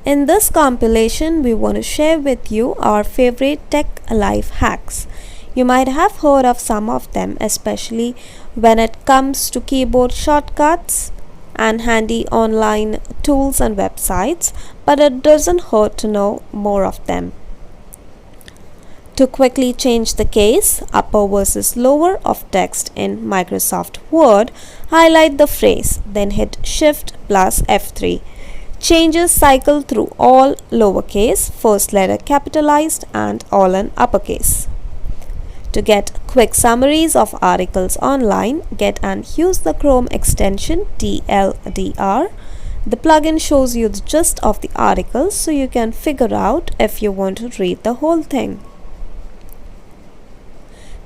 In this compilation, we want to share with you our favorite tech life hacks. You might have heard of some of them, especially when it comes to keyboard shortcuts and handy online tools and websites, but it doesn't hurt to know more of them. To quickly change the case, upper versus lower of text in Microsoft Word, highlight the phrase, then hit Shift plus F3. Changes cycle through all lowercase, first letter capitalized and all in uppercase. To get quick summaries of articles online, get and use the Chrome extension TLDR. The plugin shows you the gist of the article so you can figure out if you want to read the whole thing.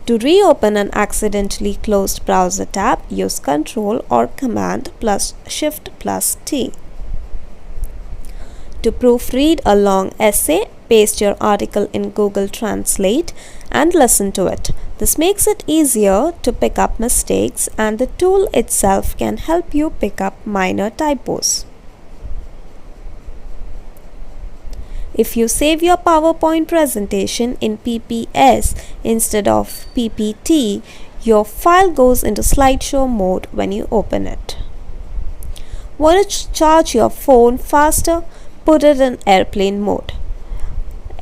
To reopen an accidentally closed browser tab, use Ctrl or Command plus Shift plus T. To proofread a long essay, paste your article in Google Translate and listen to it. This makes it easier to pick up mistakes, and the tool itself can help you pick up minor typos. If you save your PowerPoint presentation in PPS instead of PPT, your file goes into slideshow mode when you open it. Want to charge your phone faster? Put it in airplane mode.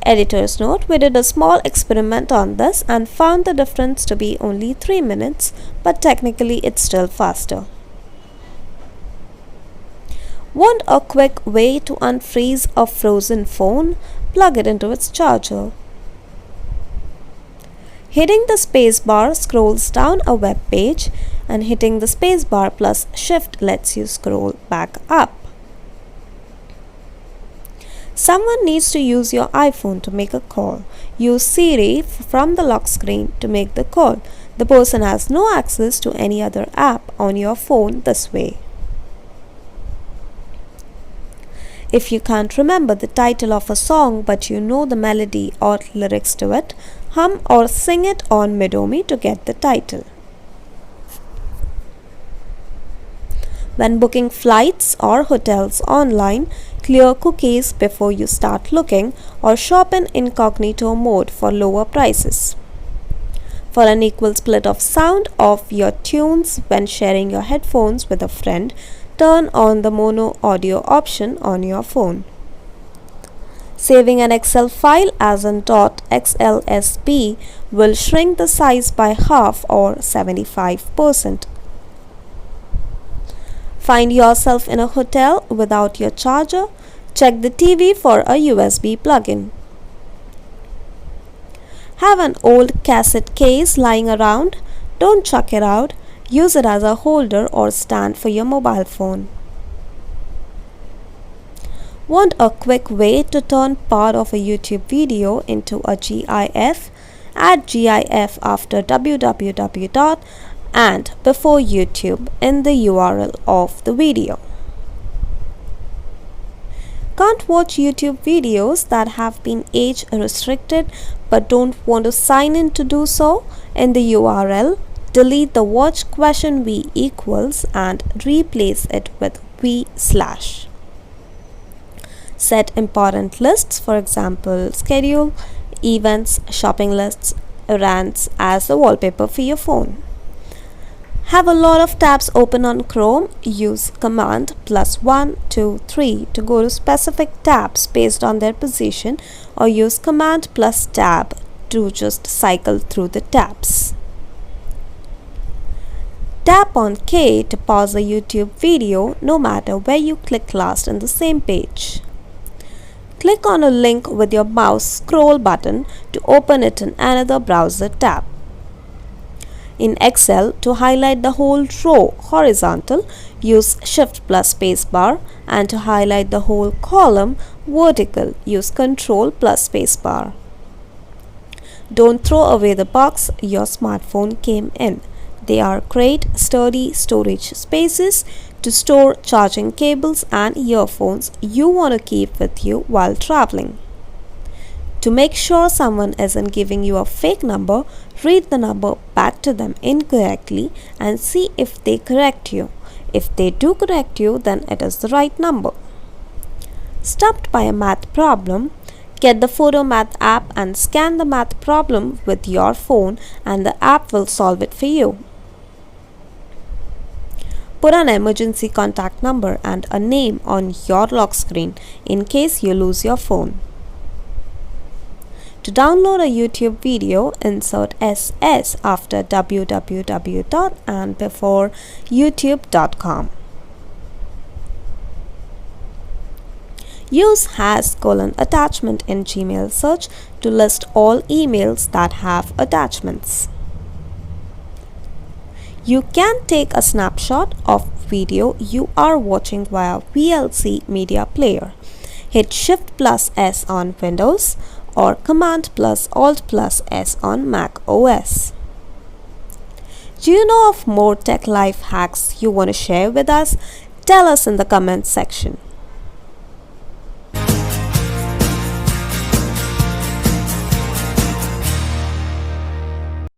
Editor's note: we did a small experiment on this and found the difference to be only 3 minutes, but technically it's still faster. Want a quick way to unfreeze a frozen phone? Plug it into its charger. Hitting the spacebar scrolls down a web page, and hitting the spacebar plus Shift lets you scroll back up. Someone needs to use your iPhone to make a call. Use Siri from the lock screen to make the call. The person has no access to any other app on your phone this way. If you can't remember the title of a song but you know the melody or lyrics to it, hum or sing it on Midomi to get the title. When booking flights or hotels online, clear cookies before you start looking, or shop in incognito mode for lower prices. For an equal split of sound of your tunes when sharing your headphones with a friend, turn on the mono audio option on your phone. Saving an Excel file as in .xlsp will shrink the size by half or 75%. Find yourself in a hotel without your charger? Check the TV for a USB plug-in. Have an old cassette case lying around? Don't chuck it out. Use it as a holder or stand for your mobile phone. Want a quick way to turn part of a YouTube video into a GIF? Add GIF after www and before YouTube in the URL of the video. Can't watch YouTube videos that have been age restricted but don't want to sign in to do so? In the URL, delete the watch $v equals and replace it with v/. Set important lists, for example, schedule, events, shopping lists, errands as the wallpaper for your phone. Have a lot of tabs open on Chrome? Use Command plus 1, 2, 3 to go to specific tabs based on their position, or use Command plus Tab to just cycle through the tabs. Tap on K to pause a YouTube video no matter where you click last in the same page. Click on a link with your mouse scroll button to open it in another browser tab. In Excel, to highlight the whole row horizontal, use Shift plus spacebar, and to highlight the whole column vertical, use Control plus spacebar. Don't throw away the box your smartphone came in. They are great, sturdy storage spaces to store charging cables and earphones you want to keep with you while traveling. To make sure someone isn't giving you a fake number, Read the number back to them incorrectly and see if they correct you. If they do correct you, then it is the right number. Stumped by a math problem? Get the PhotoMath app and scan the math problem with your phone and the app will solve it for you. Put an emergency contact number and a name on your lock screen in case you lose your phone. To download a YouTube video, insert SS after www and before youtube.com. Use #attachment in Gmail search to list all emails that have attachments. You can take a snapshot of video you are watching via VLC media player. Hit Shift+S on Windows or Command+Alt+S on Mac OS. Do you know of more tech life hacks you want to share with us? Tell us in the comments section.